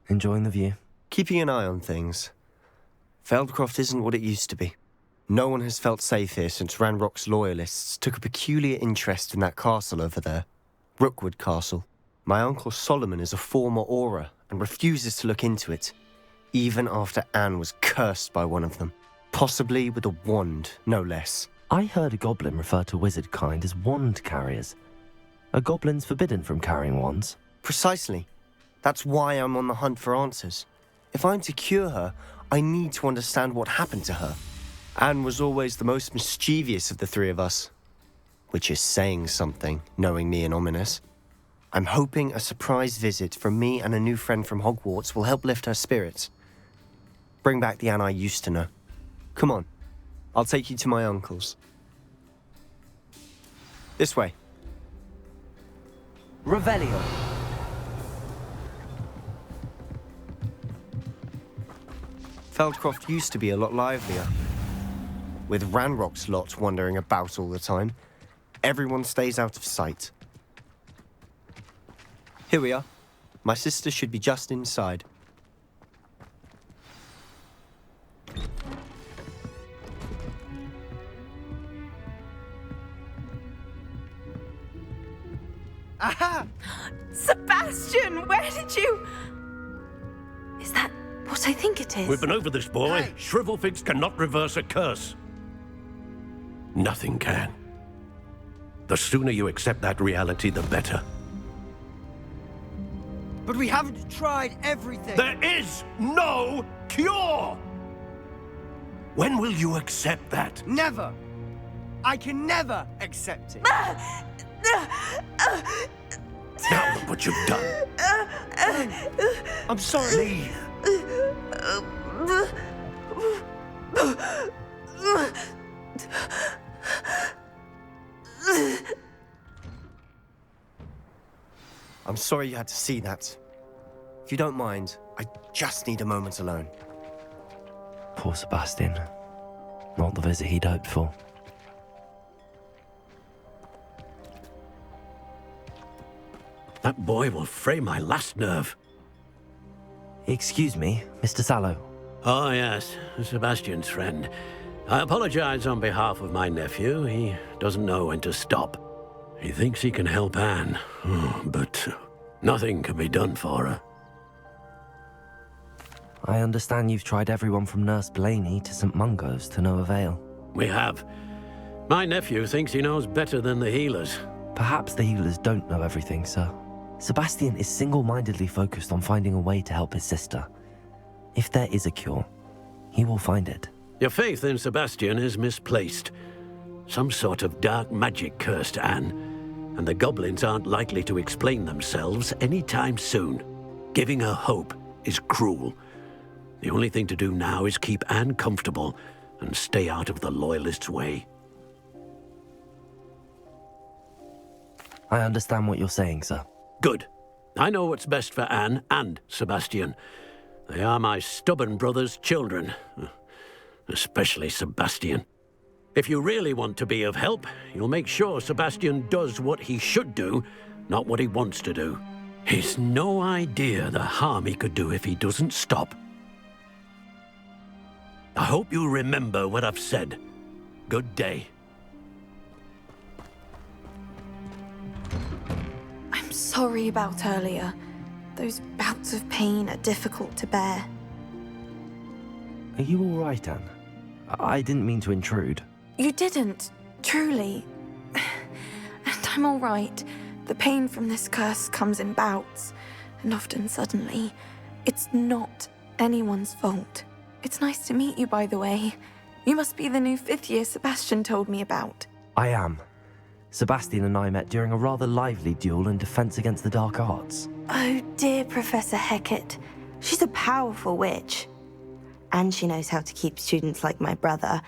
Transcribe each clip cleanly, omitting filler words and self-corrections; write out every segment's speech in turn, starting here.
Enjoying the view? Keeping an eye on things. Feldcroft isn't what it used to be. No one has felt safe here since Ranrock's loyalists took a peculiar interest in that castle over there. Rookwood Castle. My uncle Solomon is a former Auror and refuses to look into it, even after Anne was cursed by one of them. Possibly with a wand, no less. I heard a goblin refer to wizard kind as wand carriers. Are goblins forbidden from carrying wands? Precisely. That's why I'm on the hunt for answers. If I'm to cure her, I need to understand what happened to her. Anne was always the most mischievous of the three of us. Which is saying something, knowing me and Ominous. I'm hoping a surprise visit from me and a new friend from Hogwarts will help lift her spirits. Bring back the Anne I used to know. Come on, I'll take you to my uncle's. This way. Revelio. Feldcroft used to be a lot livelier. With Ranrock's lot wandering about all the time, everyone stays out of sight. Here we are. My sister should be just inside. Aha! Sebastian, where did you... Is that what I think it is? We've been over this, boy. Hey. Shrivelfigs cannot reverse a curse. Nothing can. The sooner you accept that reality, the better. But we haven't tried everything. There is no cure! When will you accept that? Never. I can never accept it. Now look what you've done. I'm sorry. Leave. I'm sorry you had to see that. If you don't mind, I just need a moment alone. Poor Sebastian. Not the visit he'd hoped for. That boy will fray my last nerve. Excuse me, Mr. Sallow. Oh, yes, Sebastian's friend. I apologize on behalf of my nephew. He doesn't know when to stop. He thinks he can help Anne, but nothing can be done for her. I understand you've tried everyone from Nurse Blaney to St. Mungo's to no avail. We have. My nephew thinks he knows better than the healers. Perhaps the healers don't know everything, sir. Sebastian is single-mindedly focused on finding a way to help his sister. If there is a cure, he will find it. Your faith in Sebastian is misplaced. Some sort of dark magic cursed Anne, and the goblins aren't likely to explain themselves anytime soon. Giving her hope is cruel. The only thing to do now is keep Anne comfortable and stay out of the Loyalists' way. I understand what you're saying, sir. Good. I know what's best for Anne and Sebastian. They are my stubborn brother's children. Especially Sebastian. If you really want to be of help, you'll make sure Sebastian does what he should do, not what he wants to do. He's no idea the harm he could do if he doesn't stop. I hope you remember what I've said. Good day. I'm sorry about earlier. Those bouts of pain are difficult to bear. Are you all right, Anne? I didn't mean to intrude. You didn't, truly. And I'm all right. The pain from this curse comes in bouts, and often suddenly. It's not anyone's fault. It's nice to meet you, by the way. You must be the new 5th year Sebastian told me about. I am. Sebastian and I met during a rather lively duel in defense against the dark arts. Oh dear, Professor Hecat. She's a powerful witch. And she knows how to keep students like my brother,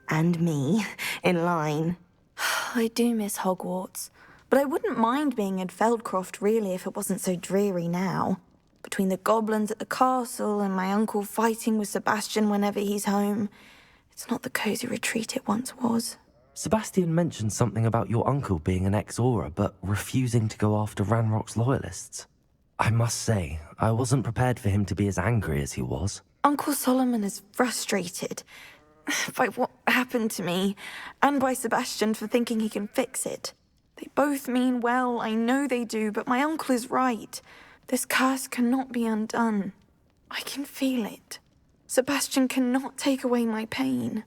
and me, in line. I do miss Hogwarts, but I wouldn't mind being in Feldcroft, really, if it wasn't so dreary now. Between the goblins at the castle and my uncle fighting with Sebastian whenever he's home, it's not the cozy retreat it once was. Sebastian mentioned something about your uncle being an ex-Auror, but refusing to go after Ranrock's loyalists. I must say, I wasn't prepared for him to be as angry as he was. Uncle Solomon is frustrated by what happened to me, and by Sebastian for thinking he can fix it. They both mean well, I know they do, but my uncle is right. This curse cannot be undone. I can feel it. Sebastian cannot take away my pain.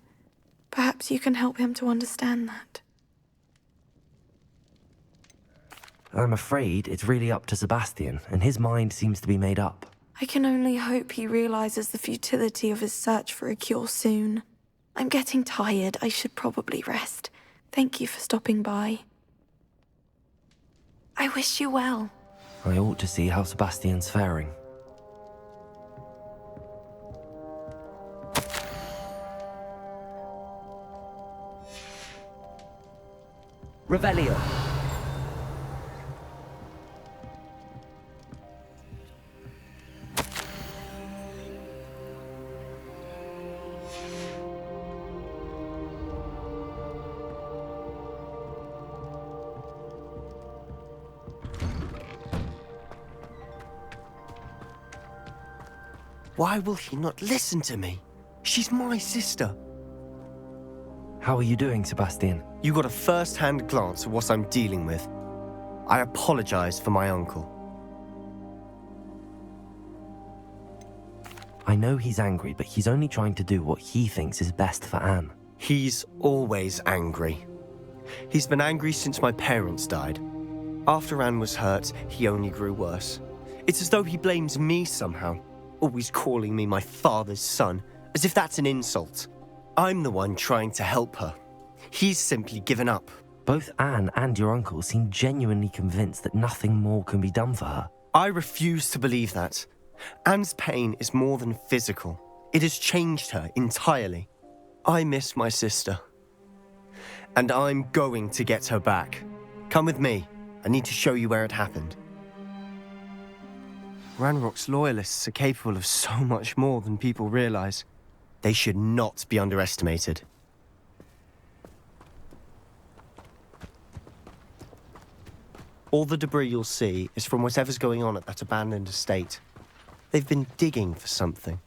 Perhaps you can help him to understand that. I'm afraid it's really up to Sebastian, and his mind seems to be made up. I can only hope he realizes the futility of his search for a cure soon. I'm getting tired. I should probably rest. Thank you for stopping by. I wish you well. I ought to see how Sebastian's faring. Revelio. Why will he not listen to me? She's my sister. How are you doing, Sebastian? You got a first-hand glance at what I'm dealing with. I apologize for my uncle. I know he's angry, but he's only trying to do what he thinks is best for Anne. He's always angry. He's been angry since my parents died. After Anne was hurt, he only grew worse. It's as though he blames me somehow, always calling me my father's son, as if that's an insult. I'm the one trying to help her. He's simply given up. Both Anne and your uncle seem genuinely convinced that nothing more can be done for her. I refuse to believe that. Anne's pain is more than physical. It has changed her entirely. I miss my sister. And I'm going to get her back. Come with me. I need to show you where it happened. Ranrock's loyalists are capable of so much more than people realize. They should not be underestimated. All the debris you'll see is from whatever's going on at that abandoned estate. They've been digging for something.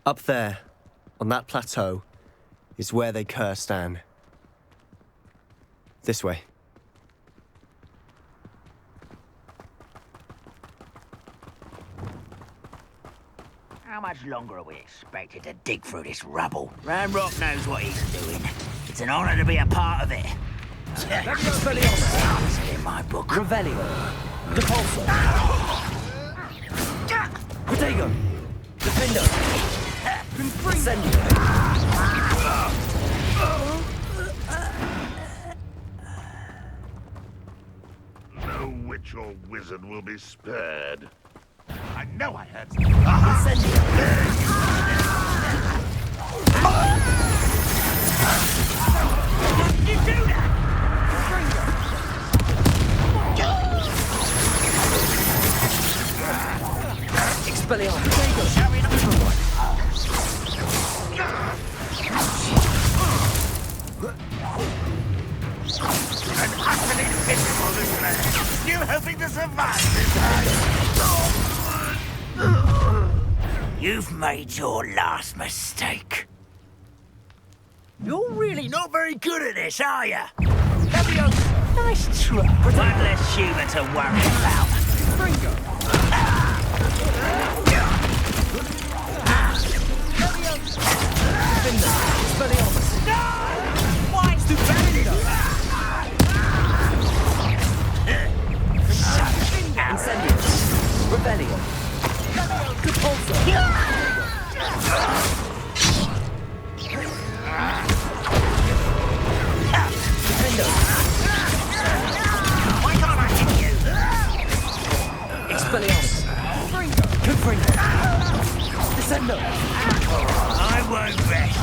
Up there, on that plateau, is where they cursed Anne. This way. How much longer are we expected to dig through this rubble? Ranrock knows what he's doing. It's an honor to be a part of it. It's in my book. Revelio. Depulso. Protego. Defendo. Incendio. No witch or wizard will be spared. I know I had You do that! Expelliarmus. an utterly pitiful this land. Still hoping to survive this time. You've made your last mistake. You're really not very good at this, are you? Nice try. One less human to worry about. Why stupidity? Incendio. Revelio. Depulso. Defendo. Why can't I hit you? Expelliarmus. Confringo. Descendo. I won't rest.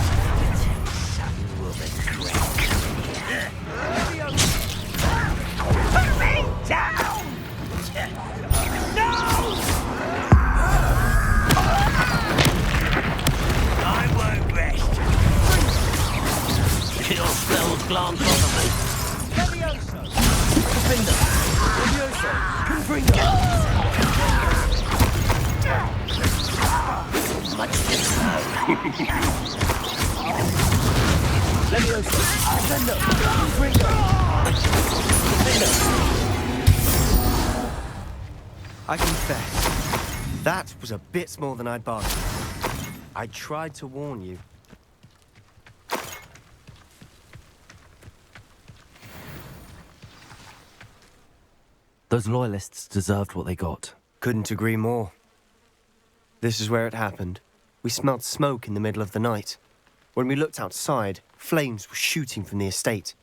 spells glance off of me. Levioso! Defender! Levioso! Confringo! Much too slow. Levioso! Defender! Confringo! Defender! I confess, that was a bit more than I'd bargained. I tried to warn you. Those loyalists deserved what they got. Couldn't agree more. This is where it happened. We smelled smoke in the middle of the night. When we looked outside, flames were shooting from the estate.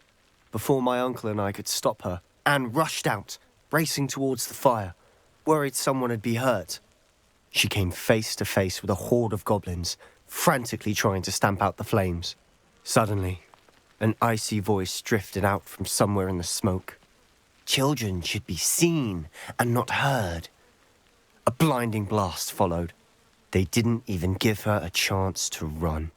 Before my uncle and I could stop her, Anne rushed out, racing towards the fire, worried someone had been hurt. She came face to face with a horde of goblins, frantically trying to stamp out the flames. Suddenly, an icy voice drifted out from somewhere in the smoke. Children should be seen and not heard. A blinding blast followed. They didn't even give her a chance to run.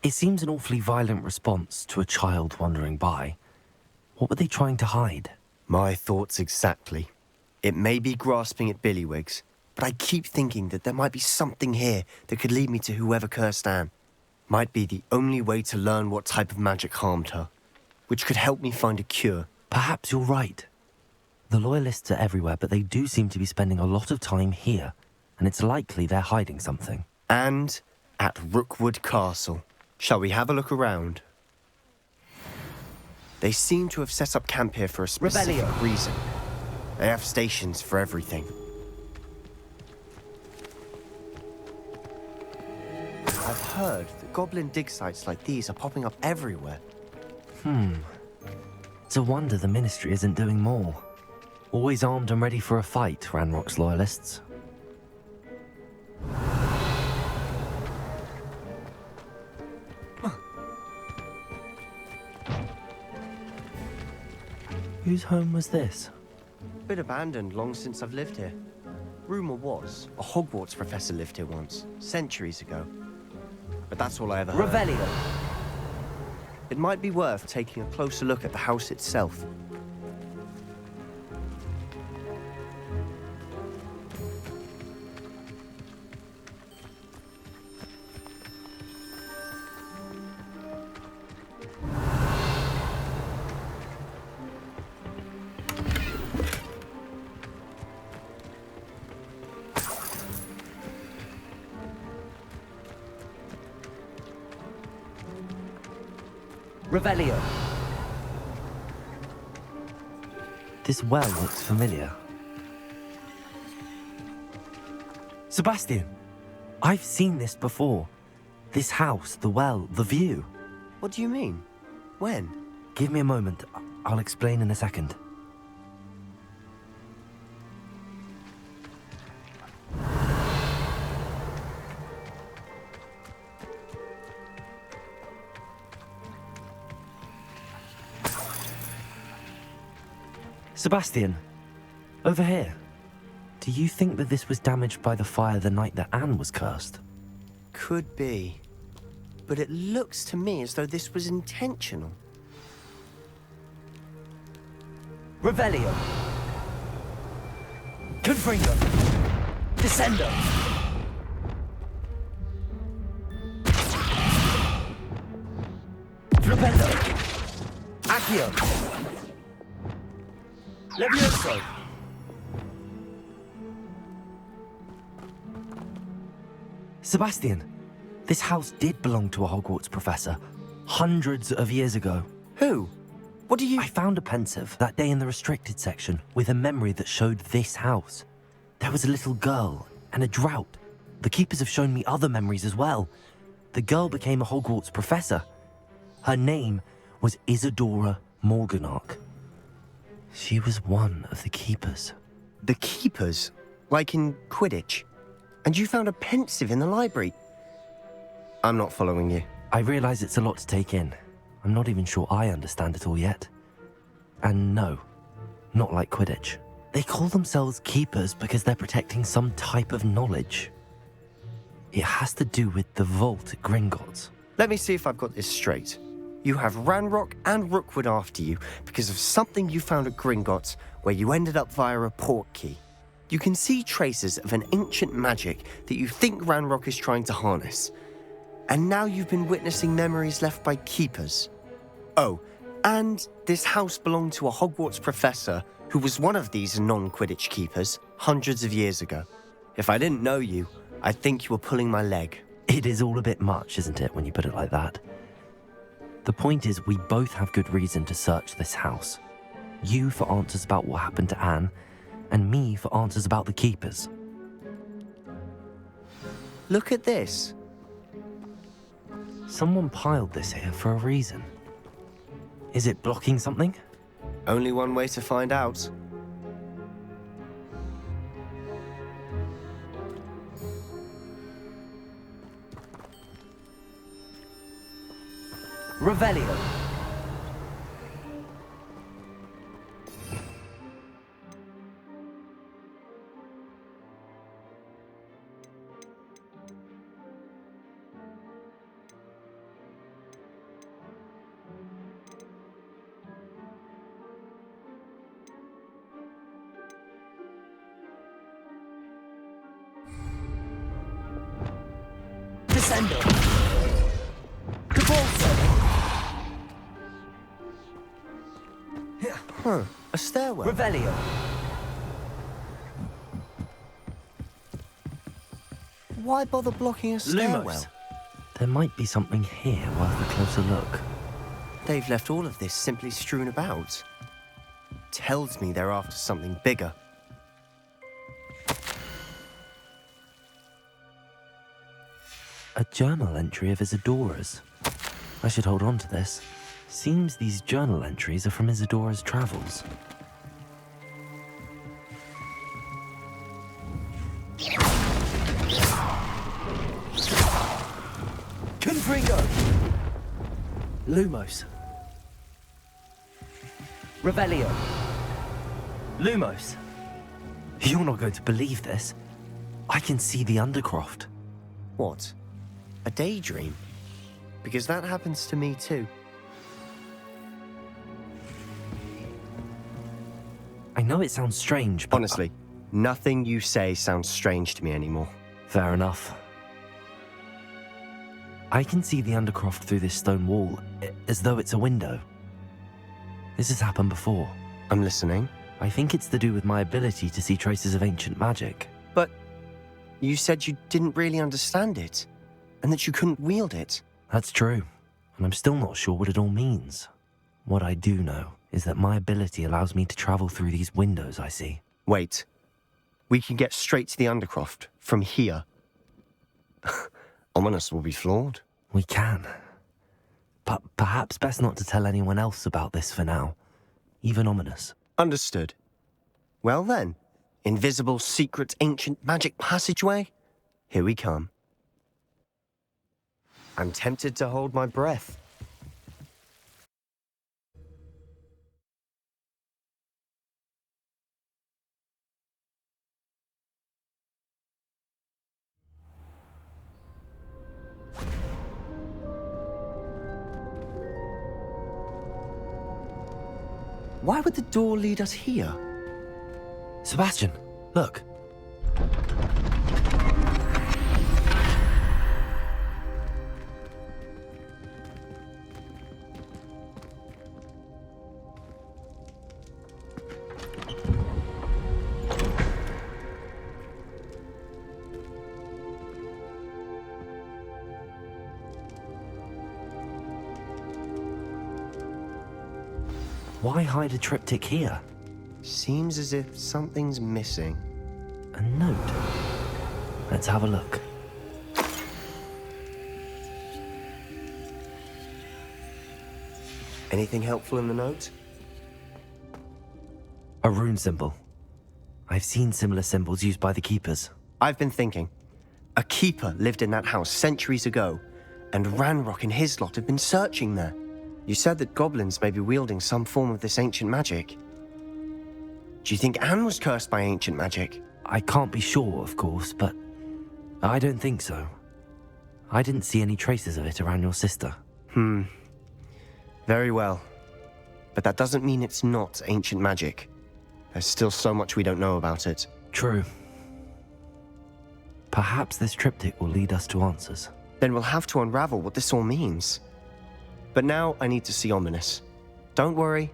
It seems an awfully violent response to a child wandering by. What were they trying to hide? My thoughts exactly. It may be grasping at Billywigs, but I keep thinking that there might be something here that could lead me to whoever cursed Anne. Might be the only way to learn what type of magic harmed her, which could help me find a cure. Perhaps you're right. The Loyalists are everywhere, but they do seem to be spending a lot of time here, and it's likely they're hiding something. And at Rookwood Castle. Shall we have a look around? They seem to have set up camp here for a specific Rebellion. reason. They have stations for everything. I've heard that goblin dig sites like these are popping up everywhere. It's a wonder the Ministry isn't doing more. Always armed and ready for a fight, Ranrock's Loyalists. Whose home was this? Been abandoned long since I've lived here. Rumour was, a Hogwarts professor lived here once, centuries ago. But that's all I ever heard. Revelio! It might be worth taking a closer look at the house itself. Revelio! This well looks familiar. Sebastian! I've seen this before. This house, the well, the view. What do you mean? When? Give me a moment. I'll explain in a second. Sebastian, over here. Do you think that this was damaged by the fire the night that Anne was cursed? Could be. But it looks to me as though this was intentional. Revelio! Confringo! Descendo! Flipendo! Accio! Levioso! Sebastian, this house did belong to a Hogwarts professor, hundreds of years ago. Who? What do you... I found a pensive that day in the restricted section with a memory that showed this house. There was a little girl and a drought. The keepers have shown me other memories as well. The girl became a Hogwarts professor. Her name was Isadora Morganach. She was one of the keepers. The keepers? Like in Quidditch? And you found a pensive in the library? I'm not following you. I realize it's a lot to take in. I'm not even sure I understand it all yet. And no, not like Quidditch. They call themselves keepers because they're protecting some type of knowledge. It has to do with the vault at Gringotts. Let me see if I've got this straight. You have Ranrock and Rookwood after you because of something you found at Gringotts where you ended up via a port key. You can see traces of an ancient magic that you think Ranrock is trying to harness. And now you've been witnessing memories left by keepers. Oh, and this house belonged to a Hogwarts professor who was one of these non-Quidditch keepers hundreds of years ago. If I didn't know you, I'd think you were pulling my leg. It is all a bit much, isn't it, when you put it like that? The point is, we both have good reason to search this house. You for answers about what happened to Anne, and me for answers about the keepers. Look at this. Someone piled this here for a reason. Is it blocking something? Only one way to find out. Revelio. Descendo. Cabalso. Huh, a stairwell. Revelio. Why bother blocking a stairwell? Lumos. There might be something here worth a closer look. They've left all of this simply strewn about. Tells me they're after something bigger. A journal entry of Isadora's. I should hold on to this. Seems these journal entries are from Isadora's travels. Confringo. Lumos. Revelio. Lumos. You're not going to believe this. I can see the Undercroft. What? A daydream? Because that happens to me too. I know it sounds strange, but... Honestly, nothing you say sounds strange to me anymore. Fair enough. I can see the Undercroft through this stone wall, as though it's a window. This has happened before. I'm listening. I think it's to do with my ability to see traces of ancient magic. But you said you didn't really understand it, and that you couldn't wield it. That's true, and I'm still not sure what it all means. What I do know is that my ability allows me to travel through these windows I see. Wait. We can get straight to the Undercroft from here. Ominous will be flawed. We can. But perhaps best not to tell anyone else about this for now. Even Ominous. Understood. Well then, invisible, secret, ancient magic passageway? Here we come. I'm tempted to hold my breath. Why would the door lead us here? Sebastian, look. Why hide a triptych here? Seems as if something's missing. A note. Let's have a look. Anything helpful in the note? A rune symbol. I've seen similar symbols used by the keepers. I've been thinking. A keeper lived in that house centuries ago, and Ranrock and his lot have been searching there. You said that goblins may be wielding some form of this ancient magic. Do you think Anne was cursed by ancient magic? I can't be sure, of course, but I don't think so. I didn't see any traces of it around your sister. Very well. But that doesn't mean it's not ancient magic. There's still so much we don't know about it. True. Perhaps this triptych will lead us to answers. Then we'll have to unravel what this all means. But now I need to see Ominous. Don't worry,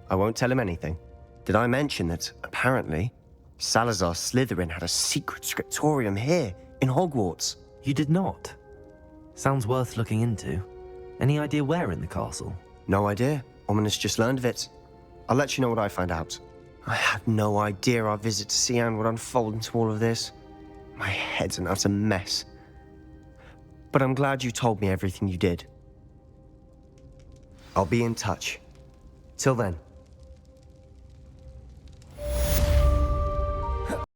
I won't tell him anything. Did I mention that, apparently, Salazar Slytherin had a secret scriptorium here, in Hogwarts? You did not. Sounds worth looking into. Any idea where in the castle? No idea. Ominous just learned of it. I'll let you know what I find out. I had no idea our visit to Cian would unfold into all of this. My head's an utter mess. But I'm glad you told me everything you did. I'll be in touch. Till then.